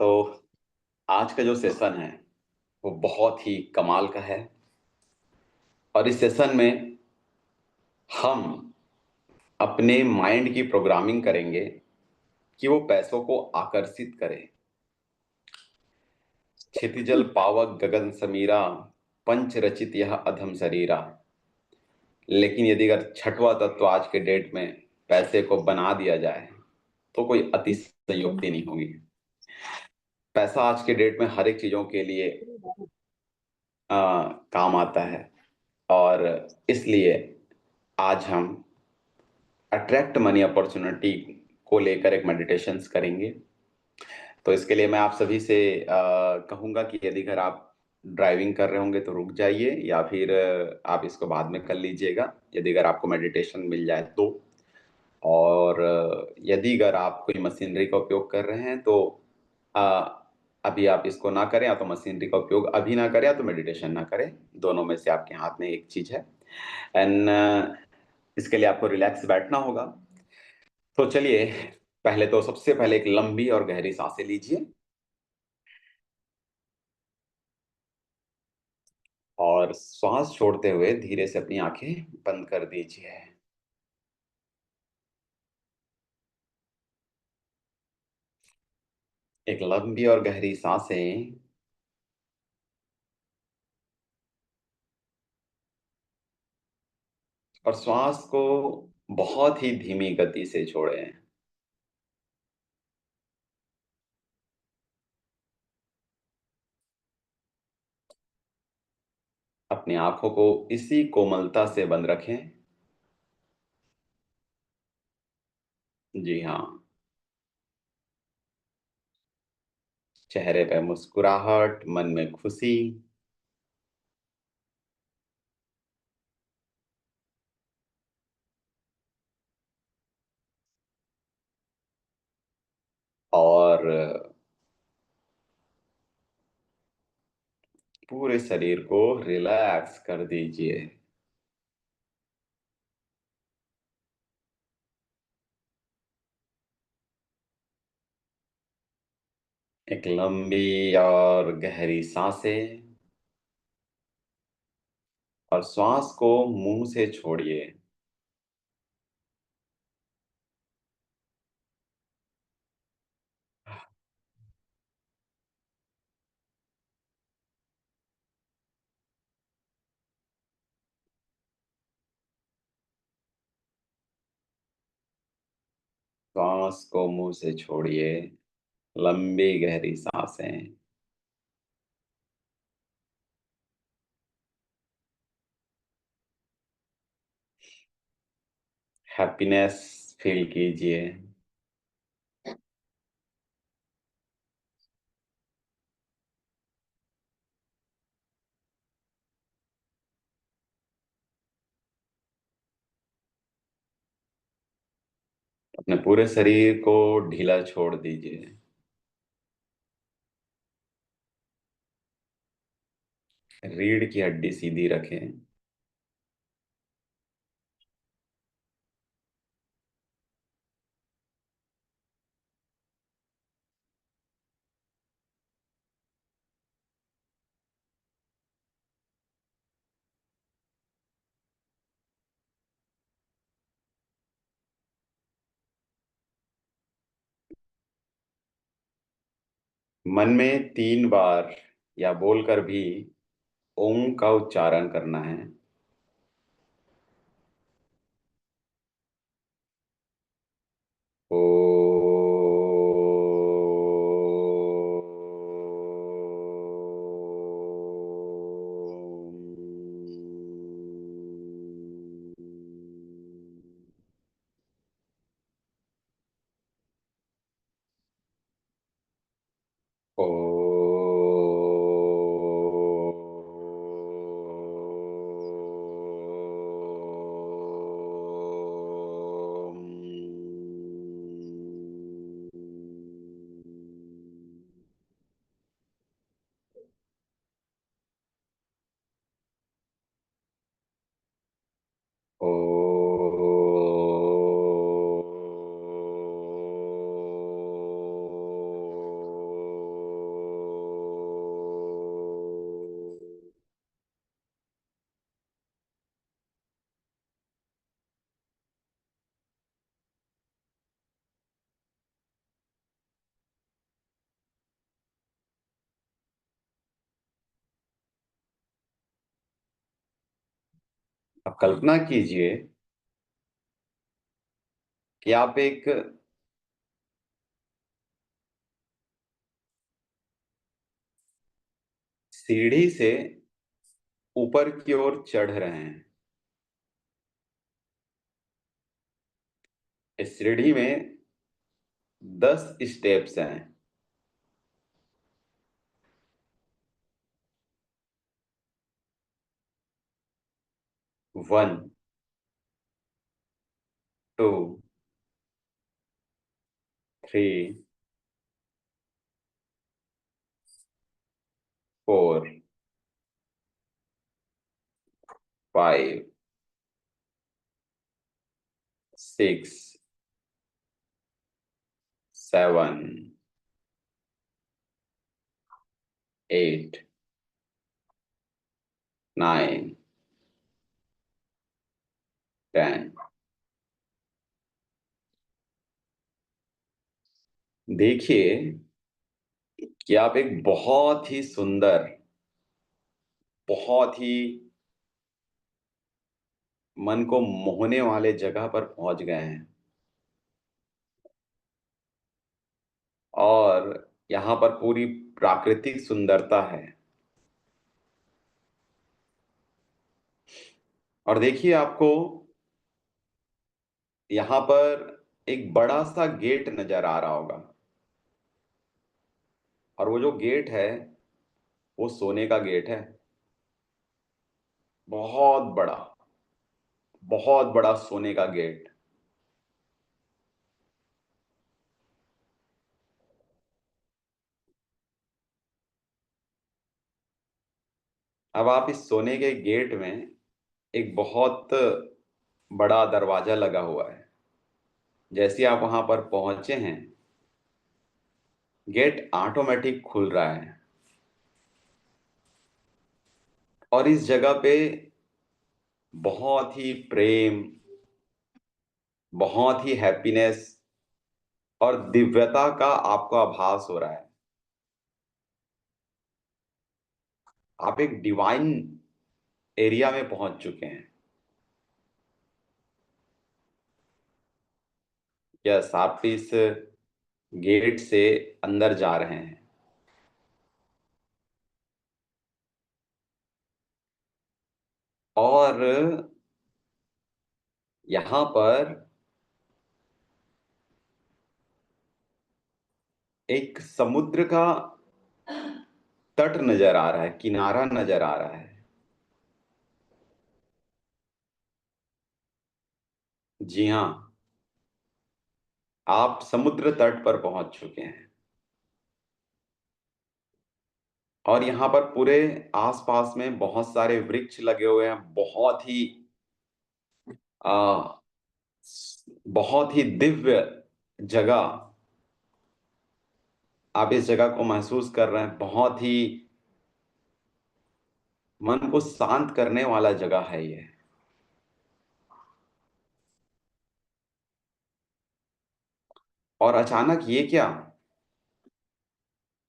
तो आज का जो सेशन है वो बहुत ही कमाल का है। और इस सेशन में हम अपने माइंड की प्रोग्रामिंग करेंगे कि वो पैसों को आकर्षित करे। क्षितिजल पावक गगन समीरा, पंच रचित यह अधम शरीरा। लेकिन यदि अगर छठवां तत्व आज के डेट में पैसे को बना दिया जाए तो कोई अतिशयोक्ति नहीं होगी। पैसा आज के डेट में हर एक चीजों के लिए काम आता है। और इसलिए आज हम अट्रैक्ट मनी अपॉर्चुनिटी को लेकर एक मेडिटेशंस करेंगे। तो इसके लिए मैं आप सभी से कहूंगा कि यदि अगर आप ड्राइविंग कर रहे होंगे तो रुक जाइए, या फिर आप इसको बाद में कर लीजिएगा यदि अगर आपको मेडिटेशन मिल जाए तो। और यदि अगर आप कोई मशीनरी का उपयोग कर रहे हैं तो अ, अभी आप इसको ना करें, या तो मशीनरी का उपयोग अभी ना करें या तो मेडिटेशन ना करें। दोनों में से आपके हाथ में एक चीज है। एंड इसके लिए आपको रिलैक्स बैठना होगा। तो चलिए, पहले तो सबसे पहले एक लंबी और गहरी सांसें लीजिए और श्वास छोड़ते हुए धीरे से अपनी आंखें बंद कर दीजिए। एक लंबी और गहरी सांसें और श्वास को बहुत ही धीमी गति से छोड़ें। अपनी आंखों को इसी कोमलता से बंद रखें। जी हाँ। चेहरे पे मुस्कुराहट, मन में खुशी। और पूरे शरीर को रिलैक्स कर दीजिए। एक लंबी और गहरी सांसें और श्वास को मुंह से छोड़िए। श्वास को मुंह से छोड़िए। लंबी गहरी सांसें। हैप्पीनेस फील कीजिए। अपने पूरे शरीर को ढीला छोड़ दीजिए। रीढ़ की हड्डी सीधी रखें। मन में 3 बार या बोलकर भी ओम का उच्चारण करना है। ओ। ओ। अब कल्पना कीजिए कि आप एक सीढ़ी से ऊपर की ओर चढ़ रहे हैं। इस सीढ़ी में 10 स्टेप्स हैं। 1, 2, 3, 4, 5, 6, 7, 8, 9, 10। देखिए कि आप एक बहुत ही सुंदर, बहुत ही मन को मोहने वाले जगह पर पहुंच गए हैं। और यहाँ पर पूरी प्राकृतिक सुंदरता है। और देखिए आपको यहाँ पर एक बड़ा सा गेट नजर आ रहा होगा। और वो जो गेट है वो सोने का गेट है। बहुत बड़ा, बहुत बड़ा सोने का गेट। अब आप इस सोने के गेट में एक बहुत बड़ा दरवाजा लगा हुआ है। जैसे आप वहां पर पहुंचे हैं, गेट ऑटोमेटिक खुल रहा है। और इस जगह पे बहुत ही प्रेम, बहुत ही हैप्पीनेस और दिव्यता का आपको आभास हो रहा है। आप एक डिवाइन एरिया में पहुंच चुके हैं। यस, आप इस गेट से अंदर जा रहे हैं। और यहाँ पर एक समुद्र का तट नजर आ रहा है, किनारा नजर आ रहा है। जी हाँ, आप समुद्र तट पर पहुंच चुके हैं। और यहाँ पर पूरे आसपास में बहुत सारे वृक्ष लगे हुए हैं। आ, बहुत ही दिव्य जगह। आप इस जगह को महसूस कर रहे हैं। बहुत ही मन को शांत करने वाला जगह है ये। और अचानक ये क्या,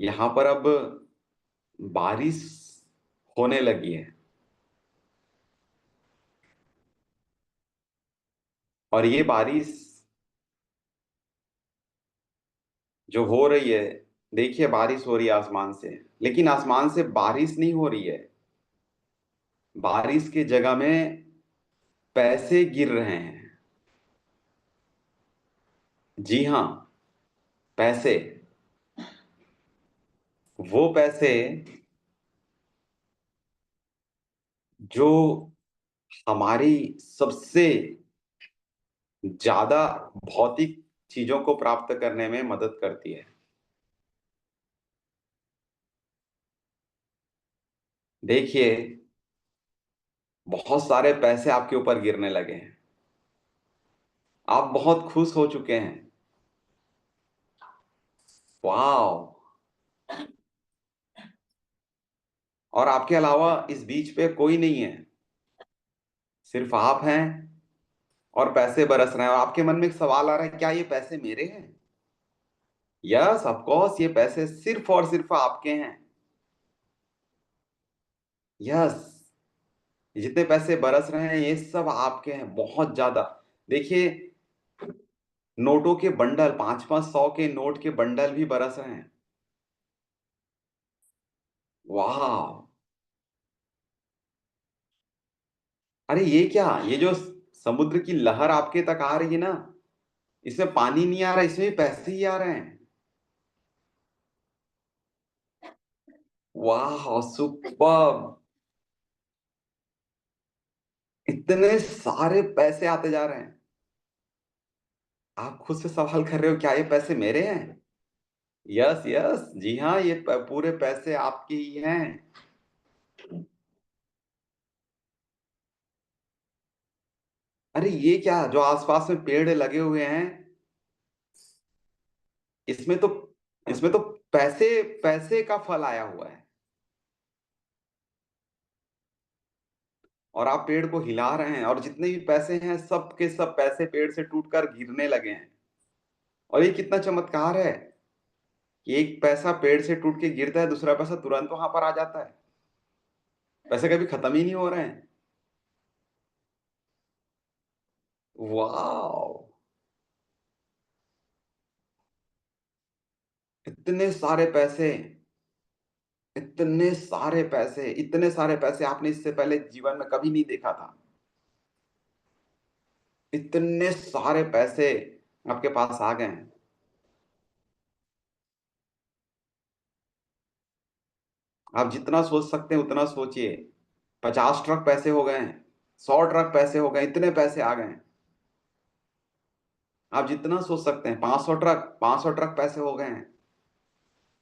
यहाँ पर अब बारिश होने लगी है। और ये बारिश जो हो रही है, देखिए बारिश हो रही है आसमान से। लेकिन आसमान से बारिश नहीं हो रही है। बारिश की जगह में पैसे गिर रहे हैं। जी हाँ, पैसे। वो पैसे जो हमारी सबसे ज्यादा भौतिक चीजों को प्राप्त करने में मदद करती है। देखिए, बहुत सारे पैसे आपके ऊपर गिरने लगे हैं। आप बहुत खुश हो चुके हैं। वाह। और आपके अलावा इस बीच पे कोई नहीं है। सिर्फ आप हैं और पैसे बरस रहे हैं। और आपके मन में एक सवाल आ रहा है, क्या ये पैसे मेरे हैं? यस, ऑफ कोर्स, ये पैसे सिर्फ और सिर्फ आपके हैं। यस, जितने पैसे बरस रहे हैं ये सब आपके हैं, बहुत ज्यादा। देखिए, नोटों के बंडल, 5-5 100 के नोट के बंडल भी बरस रहे हैं। वाह। अरे ये क्या, ये जो समुद्र की लहर आपके तक आ रही है ना, इसमें पानी नहीं आ रहा, इसमें भी पैसे ही आ रहे हैं। वाह, सुपर। इतने सारे पैसे आते जा रहे हैं। आप खुद से सवाल कर रहे हो, क्या ये पैसे मेरे हैं? यस यस, जी हाँ, ये पूरे पैसे आपके ही हैं। अरे ये क्या, जो आसपास में पेड़ लगे हुए हैं, इसमें तो इसमें तो पैसे पैसे का फल आया हुआ है। और आप पेड़ को हिला रहे हैं, और जितने भी पैसे हैं सब के सब पैसे पेड़ से टूटकर गिरने लगे हैं। और ये कितना चमत्कार है कि एक पैसा पेड़ से टूट के गिरता है, दूसरा पैसा तुरंत वहां पर आ जाता है। पैसे कभी खत्म ही नहीं हो रहे हैं। वाह, इतने सारे पैसे, इतने सारे पैसे, इतने सारे पैसे आपने इससे पहले जीवन में कभी नहीं देखा था। इतने सारे पैसे आपके पास आ गए हैं। आप जितना सोच सकते हैं उतना सोचिए। 50 ट्रक पैसे हो गए हैं, 100 ट्रक पैसे हो गए, इतने पैसे आ गए हैं। आप जितना सोच सकते हैं, 500 ट्रक, 500 ट्रक पैसे हो गए हैं।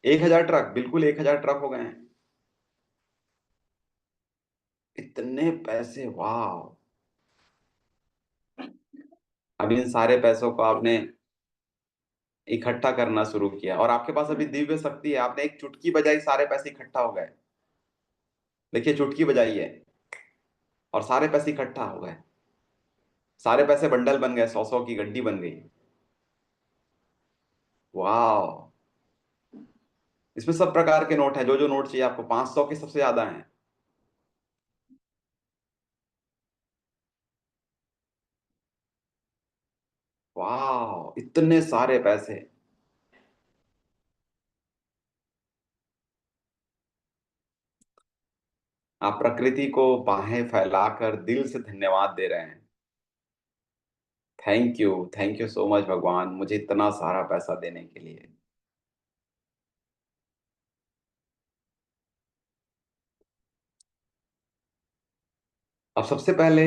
1000 ट्रक, बिल्कुल 1000 ट्रक हो गए हैं। इतने पैसे, वाह। अब इन सारे पैसों को आपने इकट्ठा करना शुरू किया, और आपके पास अभी दिव्य शक्ति है, आपने एक चुटकी बजाई, सारे पैसे इकट्ठा हो गए। देखिए, चुटकी बजाई है और सारे पैसे इकट्ठा हो गए। सारे पैसे बंडल बन गए, 100-100 की गड्डी बन गई। वाह। इसमें सब प्रकार के नोट हैं, जो जो नोट चाहिए आपको, 500 के सबसे ज्यादा हैं। वाह, इतने सारे पैसे। आप प्रकृति को बाहें फैलाकर दिल से धन्यवाद दे रहे हैं। Thank you, thank you so much भगवान, मुझे इतना सारा पैसा देने के लिए। अब सबसे पहले,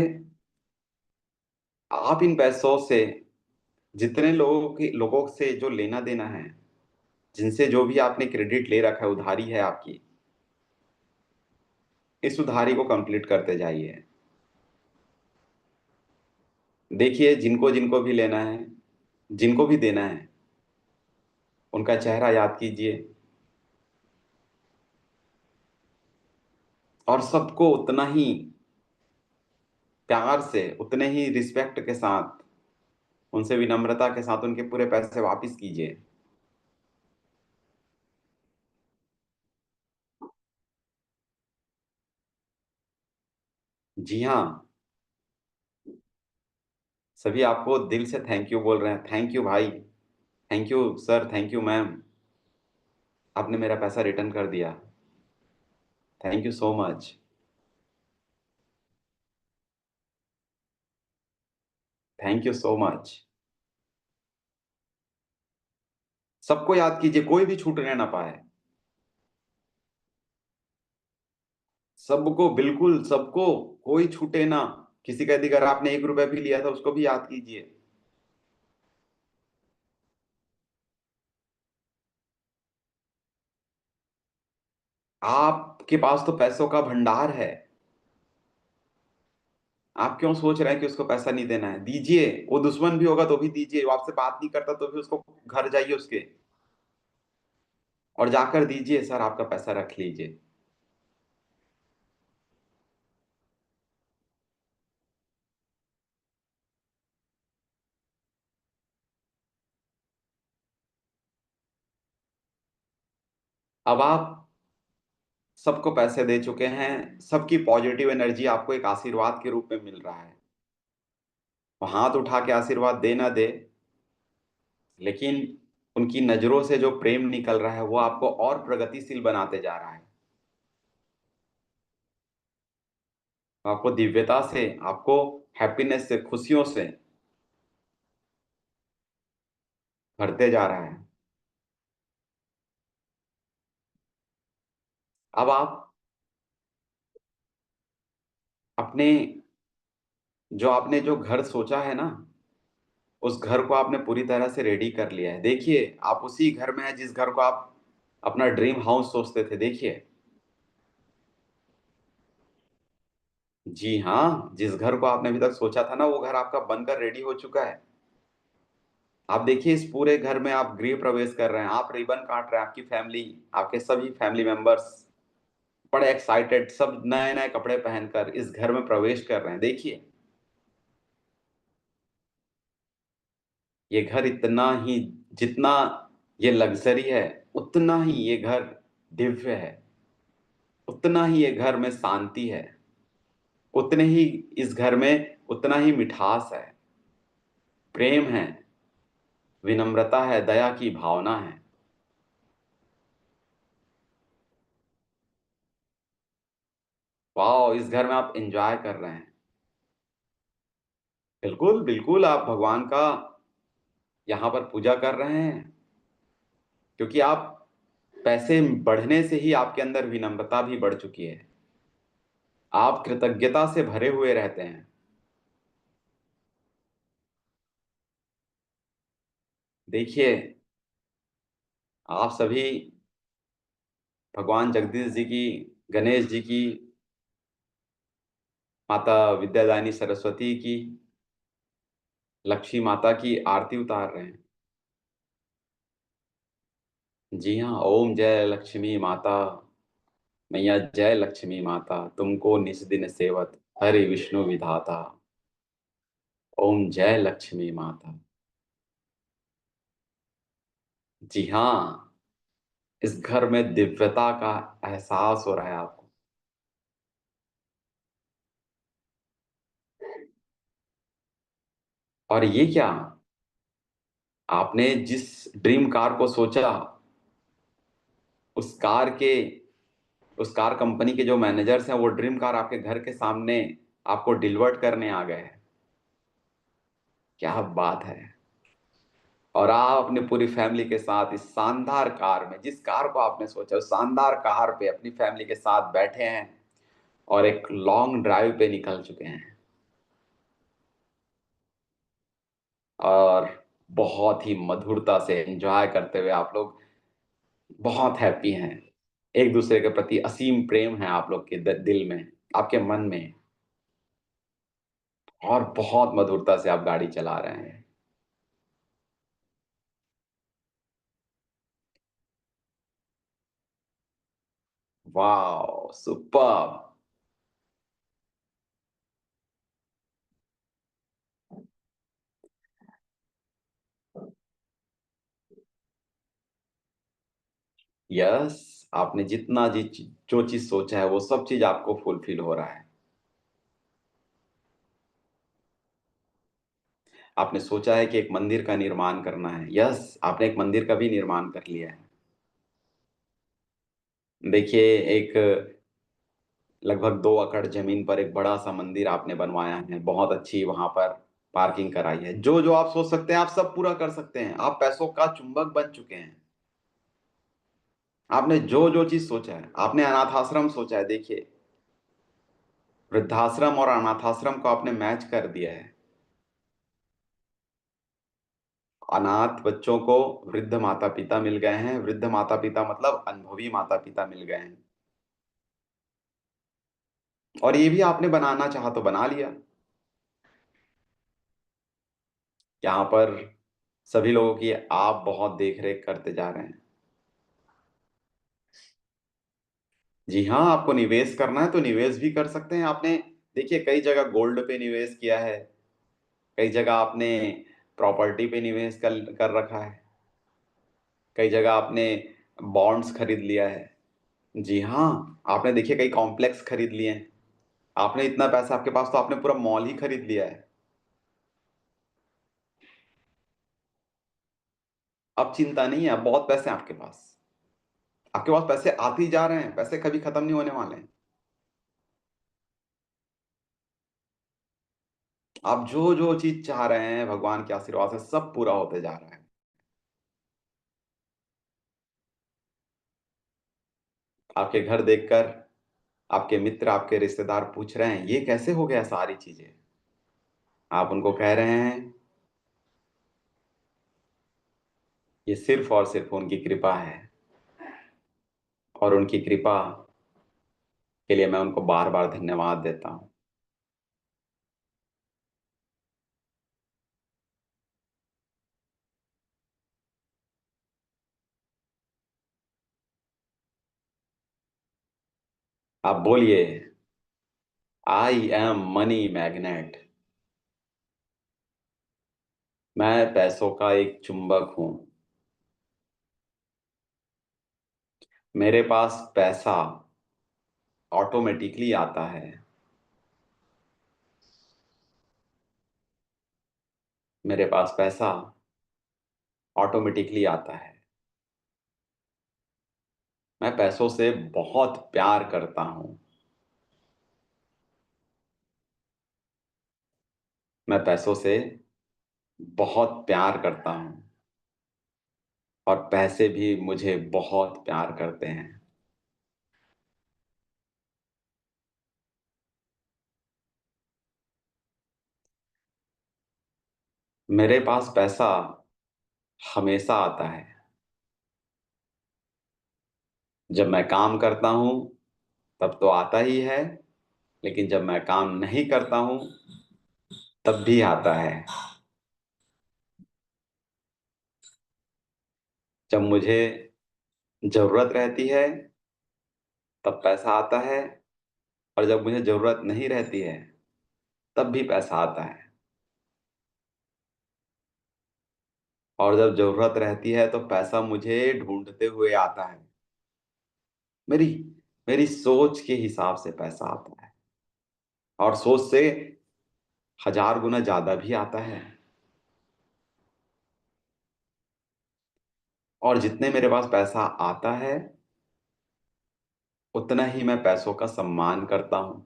आप इन पैसों से जितने लोगों से जो लेना देना है, जिनसे जो भी आपने क्रेडिट ले रखा है, उधारी है आपकी, इस उधारी को कंप्लीट करते जाइए। देखिए, जिनको जिनको भी लेना है, जिनको भी देना है, उनका चेहरा याद कीजिए, और सबको उतना ही प्यार से, उतने ही रिस्पेक्ट के साथ, उनसे विनम्रता के साथ उनके पूरे पैसे वापस कीजिए। जी हाँ, सभी आपको दिल से थैंक यू बोल रहे हैं। थैंक यू भाई, thank you sir, thank you ma'am, आपने मेरा पैसा रिटर्न कर दिया। Thank you so much. Thank you so much. सबको याद कीजिए, कोई भी छूटने ना पाए। सबको, बिल्कुल सबको, कोई छूटे ना। किसी का यदि अगर आपने 1 रुपया भी लिया था, उसको भी याद कीजिए। आपके पास तो पैसों का भंडार है। आप क्यों सोच रहे हैं कि उसको पैसा नहीं देना है? दीजिए। वो दुश्मन भी होगा तो भी दीजिए, वो आपसे बात नहीं करता तो भी उसको घर जाइए उसके, और जाकर दीजिए, सर आपका पैसा रख लीजिए। अब आप सबको पैसे दे चुके हैं, सबकी पॉजिटिव एनर्जी आपको एक आशीर्वाद के रूप में मिल रहा है। वो हाथ उठा के आशीर्वाद दे ना दे, लेकिन उनकी नजरों से जो प्रेम निकल रहा है वो आपको और प्रगतिशील बनाते जा रहा है। आपको दिव्यता से, आपको हैप्पीनेस से, खुशियों से भरते जा रहा है। अब आप अपने, जो आपने जो घर सोचा है ना, उस घर को आपने पूरी तरह से रेडी कर लिया है। देखिए, आप उसी घर में हैं जिस घर को आप अपना ड्रीम हाउस सोचते थे। देखिए, जी हाँ, जिस घर को आपने अभी तक सोचा था ना, वो घर आपका बनकर रेडी हो चुका है। आप देखिए, इस पूरे घर में आप गृह प्रवेश कर रहे हैं, आप रिबन काट रहे हैं, आपकी फैमिली, आपके सभी फैमिली मेंबर्स बड़े एक्साइटेड, सब नए नए कपड़े पहनकर इस घर में प्रवेश कर रहे हैं। देखिए, ये घर इतना ही, जितना ये लग्जरी है, उतना ही ये घर दिव्य है, उतना ही ये घर में शांति है, उतने ही इस घर में उतना ही मिठास है, प्रेम है, विनम्रता है, दया की भावना है। वाह, इस घर में आप एंजॉय कर रहे हैं। बिल्कुल बिल्कुल, आप भगवान का यहाँ पर पूजा कर रहे हैं, क्योंकि आप, पैसे बढ़ने से ही आपके अंदर विनम्रता भी बढ़ चुकी है। आप कृतज्ञता से भरे हुए रहते हैं। देखिए, आप सभी भगवान जगदीश जी की, गणेश जी की, माता विद्यादायनी सरस्वती की, लक्ष्मी माता की आरती उतार रहे हैं। जी हाँ, ओम जय लक्ष्मी माता, मैया जय लक्ष्मी माता, तुमको निज दिन सेवत, हरि विष्णु विधाता। ओम जय लक्ष्मी माता। जी हाँ, इस घर में दिव्यता का एहसास हो रहा है आपको। और ये क्या, आपने जिस ड्रीम कार को सोचा, उस कार के, उस कार कंपनी के जो मैनेजर्स हैं, वो ड्रीम कार आपके घर के सामने आपको डिलीवर्ड करने आ गए हैं। क्या बात है। और आप अपनी पूरी फैमिली के साथ इस शानदार कार में, जिस कार को आपने सोचा, उस शानदार कार पे अपनी फैमिली के साथ बैठे हैं और एक लॉन्ग ड्राइव पे निकल चुके हैं। और बहुत ही मधुरता से एंजॉय करते हुए आप लोग बहुत हैप्पी हैं। एक दूसरे के प्रति असीम प्रेम है आप लोग के दिल में, आपके मन में। और बहुत मधुरता से आप गाड़ी चला रहे हैं। वाह, सुपर। यस, आपने जितना जो चीज सोचा है, वो सब चीज आपको फुलफिल हो रहा है। आपने सोचा है कि एक मंदिर का निर्माण करना है। यस, आपने एक मंदिर का भी निर्माण कर लिया है। देखिए, एक लगभग 2 एकड़ जमीन पर एक बड़ा सा मंदिर आपने बनवाया है, बहुत अच्छी वहां पर पार्किंग कराई है। जो जो आप सोच सकते हैं, आप सब पूरा कर सकते हैं। आप पैसों का चुंबक बन चुके हैं। आपने जो जो चीज सोचा है, आपने अनाथ आश्रम सोचा है। देखिए, वृद्धाश्रम और अनाथाश्रम को आपने मैच कर दिया है। अनाथ बच्चों को वृद्ध माता पिता मिल गए हैं। वृद्ध माता पिता मतलब अनुभवी माता पिता मिल गए हैं। और ये भी आपने बनाना चाहा तो बना लिया। यहाँ पर सभी लोगों की आप बहुत देख रेख करते जा रहे हैं। जी हाँ, आपको निवेश करना है तो निवेश भी कर सकते हैं। आपने देखिए, कई जगह गोल्ड पे निवेश किया है, कई जगह आपने प्रॉपर्टी पे निवेश कर कर रखा है, कई जगह आपने बॉन्ड्स खरीद लिया है। जी हाँ। आपने देखिए कई कॉम्प्लेक्स खरीद लिए हैं। आपने इतना पैसा आपके पास, तो आपने पूरा मॉल ही खरीद लिया है। अब चिंता नहीं है, अब बहुत पैसे हैं आपके पास। आपके पास पैसे आते ही जा रहे हैं, पैसे कभी खत्म नहीं होने वाले हैं। आप जो जो चीज चाह रहे हैं भगवान के आशीर्वाद से सब पूरा होते जा रहा है। आपके घर देखकर आपके मित्र, आपके रिश्तेदार पूछ रहे हैं ये कैसे हो गया सारी चीजें। आप उनको कह रहे हैं ये सिर्फ और सिर्फ उनकी कृपा है। और उनकी कृपा के लिए मैं उनको बार बार धन्यवाद देता हूँ। आप बोलिए, आई एम मनी मैग्नेट। मैं पैसों का एक चुंबक हूं। मेरे पास पैसा ऑटोमेटिकली आता है। मेरे पास पैसा ऑटोमेटिकली आता है। मैं पैसों से बहुत प्यार करता हूं। मैं पैसों से बहुत प्यार करता हूं। और पैसे भी मुझे बहुत प्यार करते हैं। मेरे पास पैसा हमेशा आता है। जब मैं काम करता हूं तब तो आता ही है, लेकिन जब मैं काम नहीं करता हूं तब भी आता है। जब मुझे जरूरत रहती है तब पैसा आता है, और जब मुझे जरूरत नहीं रहती है तब भी पैसा आता है। और जब जरूरत रहती है तो पैसा मुझे ढूंढते हुए आता है। मेरी मेरी सोच के हिसाब से पैसा आता है, और सोच से 1000 गुना ज्यादा भी आता है। और जितने मेरे पास पैसा आता है उतना ही मैं पैसों का सम्मान करता हूं।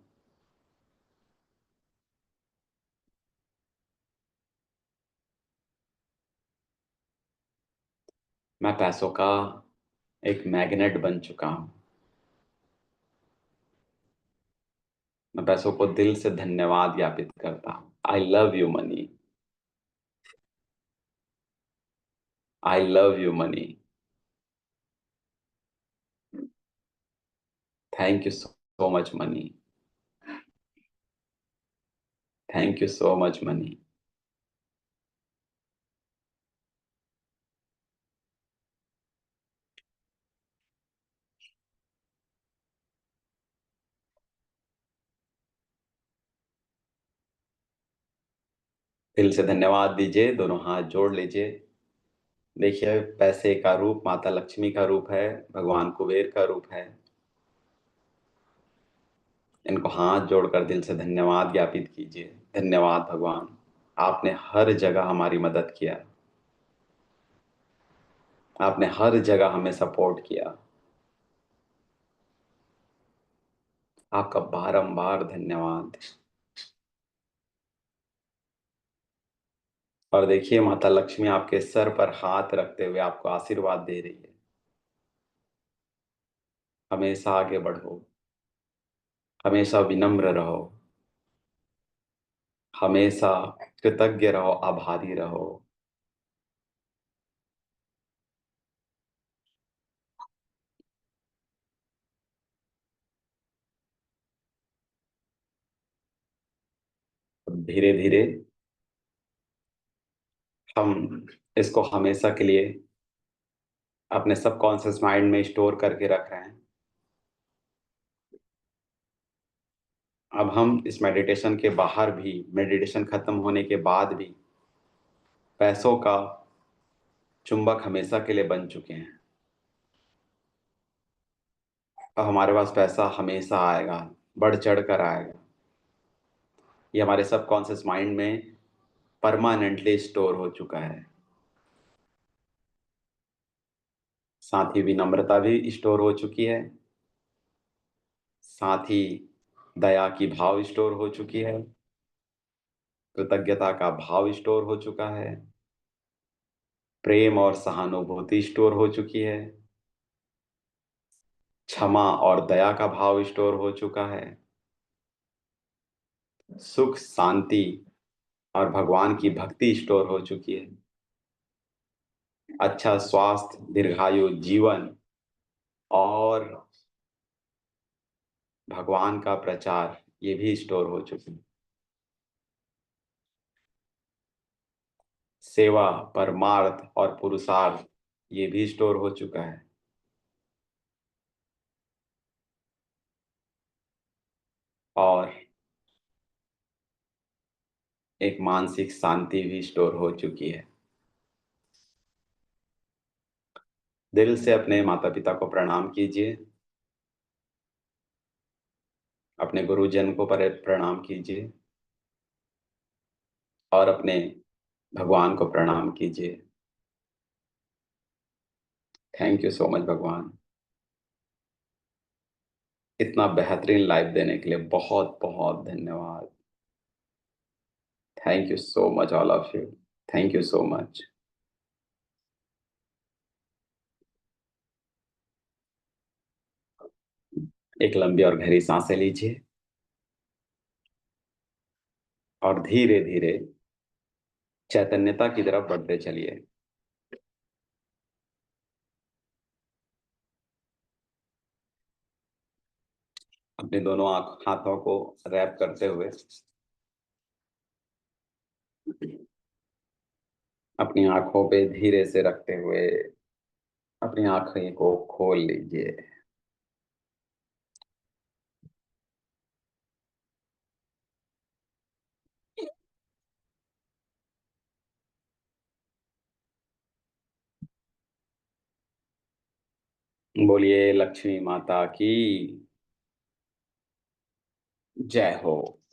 मैं पैसों का एक मैग्नेट बन चुका हूं। मैं पैसों को दिल से धन्यवाद ज्ञापित करता हूं। I love you money. I love you money. Thank you so much money. Thank you so much money. दिल से धन्यवाद दीजिए, दोनों हाथ जोड़ लीजिए। देखिए, पैसे का रूप माता लक्ष्मी का रूप है, भगवान कुबेर का रूप है। इनको हाथ जोड़कर दिल से धन्यवाद ज्ञापित कीजिए। धन्यवाद भगवान, आपने हर जगह हमारी मदद किया। आपने हर जगह हमें सपोर्ट किया। आपका बारंबार धन्यवाद। और देखिए, माता लक्ष्मी आपके सर पर हाथ रखते हुए आपको आशीर्वाद दे रही है। हमेशा आगे बढ़ो। हमेशा विनम्र रहो। हमेशा कृतज्ञ रहो, आभारी रहो। धीरे धीरे हम इसको हमेशा के लिए अपने सबकॉन्शियस माइंड में स्टोर करके रख रहे हैं। अब हम इस मेडिटेशन के बाहर भी, मेडिटेशन खत्म होने के बाद भी पैसों का चुंबक हमेशा के लिए बन चुके हैं। अब हमारे पास पैसा हमेशा आएगा, बढ़ चढ़ कर आएगा। ये हमारे सबकॉन्शियस माइंड में परमानेंटली स्टोर हो चुका है। साथ ही विनम्रता भी स्टोर हो चुकी है। साथ ही दया की भाव स्टोर हो चुकी है। कृतज्ञता का भाव स्टोर हो चुका है। प्रेम और सहानुभूति स्टोर हो चुकी है। क्षमा और दया का भाव स्टोर हो चुका है। सुख, शांति और भगवान की भक्ति स्टोर हो चुकी है। अच्छा स्वास्थ्य, दीर्घायु जीवन और भगवान का प्रचार, ये भी स्टोर हो चुकी है। सेवा, परमार्थ और पुरुषार्थ, ये भी स्टोर हो चुका है। और एक मानसिक शांति भी स्टोर हो चुकी है। दिल से अपने माता पिता को प्रणाम कीजिए। अपने गुरुजन को प्रणाम कीजिए। और अपने भगवान को प्रणाम कीजिए। थैंक यू सो मच भगवान, इतना बेहतरीन लाइफ देने के लिए बहुत बहुत धन्यवाद। Thank you so much all of you. Thank you so much. एक लंबी और गहरी सांसें लीजिए और धीरे धीरे चैतन्यता की तरफ बढ़ते चलिए। अपने दोनों हाथों को रैप करते हुए अपनी आंखों पे धीरे से रखते हुए अपनी आंखें को खोल लीजिए। बोलिए लक्ष्मी माता की जय हो।